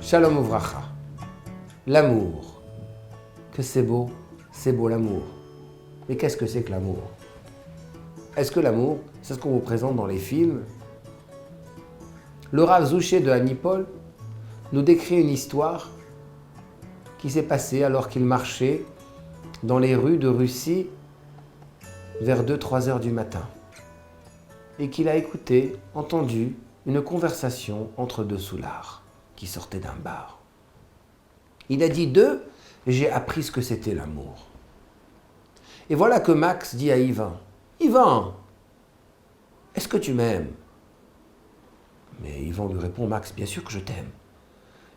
Shalom Uvracha. L'amour. Que c'est beau l'amour. Mais qu'est-ce que c'est que l'amour? Est-ce que l'amour, c'est ce qu'on vous présente dans les films? Le Rav Zouché de Hanipol nous décrit une histoire qui s'est passée alors qu'il marchait dans les rues de Russie vers 2-3 heures du matin et qu'il a entendu une conversation entre deux soulards qui sortaient d'un bar. Il a dit d'eux, j'ai appris ce que c'était l'amour. Et voilà que Max dit à Ivan, Ivan, est-ce que tu m'aimes? Mais Ivan lui répond, Max, bien sûr que je t'aime.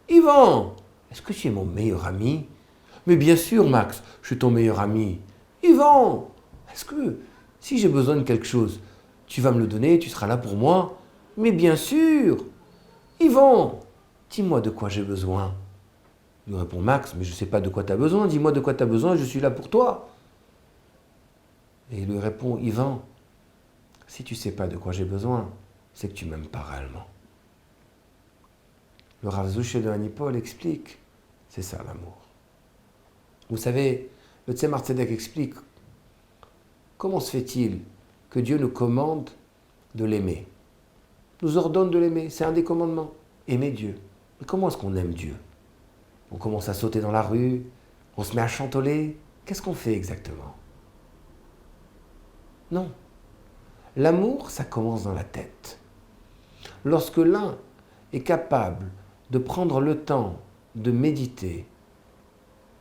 Ivan, est-ce que tu es mon meilleur ami? Mais bien sûr, Max, je suis ton meilleur ami. Ivan, est-ce que si j'ai besoin de quelque chose, tu vas me le donner, tu seras là pour moi? Mais bien sûr. Ivan, dis-moi de quoi j'ai besoin. Il lui répond, Max, mais je ne sais pas de quoi tu as besoin, dis-moi de quoi tu as besoin, je suis là pour toi. Et il lui répond, Ivan, si tu ne sais pas de quoi j'ai besoin, c'est que tu ne m'aimes pas réellement. Le Rav Zouché de Hanipol explique, c'est ça l'amour. Vous savez, le Tzemar Tzedek explique, comment se fait-il que Dieu nous commande de l'aimer? Nous ordonne de l'aimer, c'est un des commandements, aimer Dieu. Mais comment est-ce qu'on aime Dieu? On commence à sauter dans la rue, on se met à chantoler, qu'est-ce qu'on fait exactement? Non. L'amour, ça commence dans la tête. Lorsque l'un est capable de prendre le temps de méditer,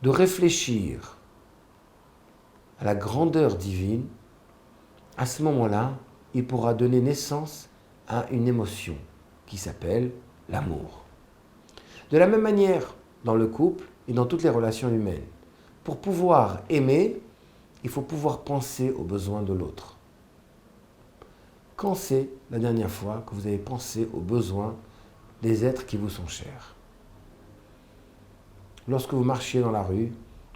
de réfléchir à la grandeur divine, à ce moment-là, il pourra donner naissance à une émotion qui s'appelle l'amour. De la même manière, dans le couple et dans toutes les relations humaines, pour pouvoir aimer, il faut pouvoir penser aux besoins de l'autre. Quand c'est la dernière fois que vous avez pensé aux besoins des êtres qui vous sont chers? Lorsque vous marchiez dans la rue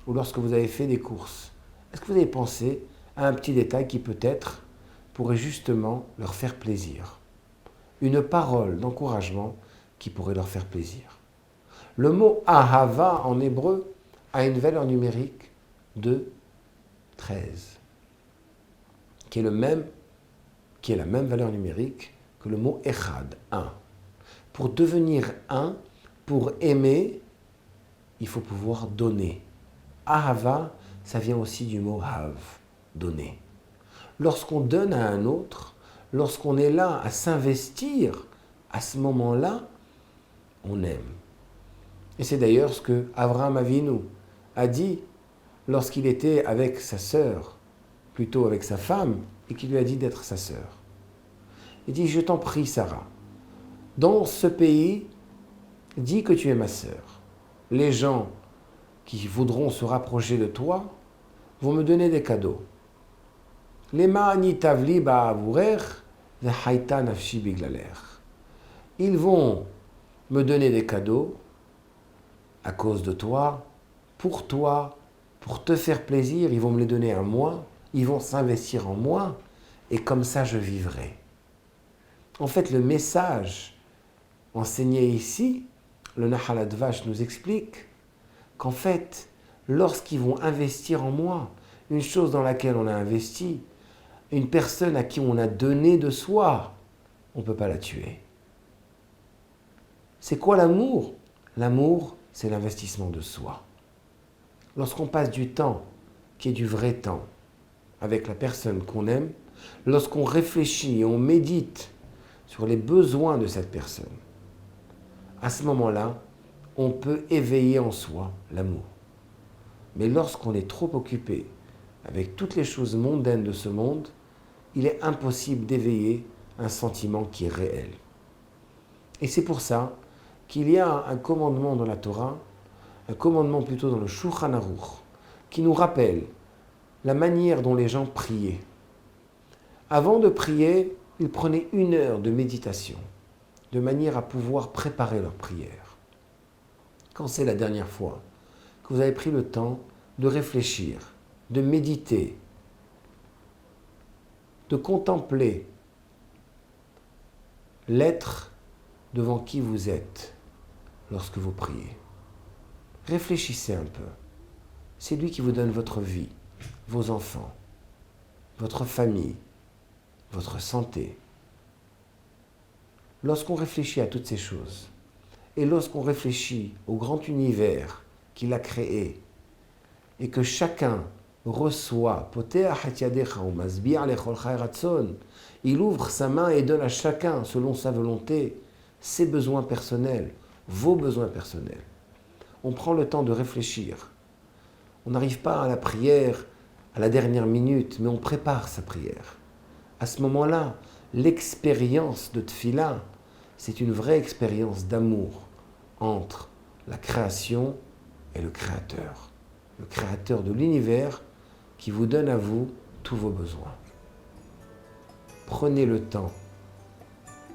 ou lorsque vous avez fait des courses, est-ce que vous avez pensé à un petit détail qui peut-être pourrait justement leur faire plaisir? Une parole d'encouragement qui pourrait leur faire plaisir. Le mot ahava en hébreu a une valeur numérique de 13, qui est la même valeur numérique que le mot echad, 1. Pour devenir un, pour aimer, il faut pouvoir donner. Ahava, ça vient aussi du mot hav, donner. Lorsqu'on donne à un autre, lorsqu'on est là à s'investir, à ce moment-là, on aime. Et c'est d'ailleurs ce que Avraham Avinu a dit lorsqu'il était avec sa sœur, plutôt avec sa femme, et qu'il lui a dit d'être sa sœur. Il dit, je t'en prie, Sarah, dans ce pays, dis que tu es ma sœur. Les gens qui voudront se rapprocher de toi vont me donner des cadeaux. Ils vont me donner des cadeaux à cause de toi, pour te faire plaisir, ils vont me les donner à moi, ils vont s'investir en moi, et comme ça je vivrai. En fait, le message enseigné ici, le Nahal Advash nous explique qu'en fait, lorsqu'ils vont investir en moi, une chose dans laquelle on a investi, une personne à qui on a donné de soi, on ne peut pas la tuer. C'est quoi l'amour? L'amour, c'est l'investissement de soi. Lorsqu'on passe du temps, qui est du vrai temps, avec la personne qu'on aime, lorsqu'on réfléchit et on médite sur les besoins de cette personne, à ce moment-là, on peut éveiller en soi l'amour. Mais lorsqu'on est trop occupé avec toutes les choses mondaines de ce monde, il est impossible d'éveiller un sentiment qui est réel. Et c'est pour ça qu'il y a un commandement dans la Torah, un commandement plutôt dans le Shulchan Aruch, qui nous rappelle la manière dont les gens priaient. Avant de prier, ils prenaient 1 heure de méditation, de manière à pouvoir préparer leur prière. Quand c'est la dernière fois que vous avez pris le temps de réfléchir, de méditer, de contempler l'être devant qui vous êtes, lorsque vous priez. Réfléchissez un peu. C'est lui qui vous donne votre vie, vos enfants, votre famille, votre santé. Lorsqu'on réfléchit à toutes ces choses, et lorsqu'on réfléchit au grand univers qu'il a créé, et que chacun reçoit, il ouvre sa main et donne à chacun, selon sa volonté, ses besoins personnels, vos besoins personnels. On prend le temps de réfléchir. On n'arrive pas à la prière à la dernière minute, mais on prépare sa prière. À ce moment-là, l'expérience de Tfila, c'est une vraie expérience d'amour entre la création et le Créateur de l'univers qui vous donne à vous tous vos besoins. Prenez le temps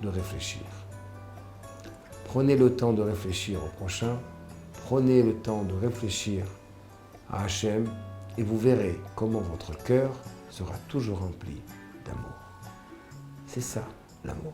de réfléchir. Prenez le temps de réfléchir au prochain. Prenez le temps de réfléchir à Hachem et vous verrez comment votre cœur sera toujours rempli d'amour. C'est ça, l'amour.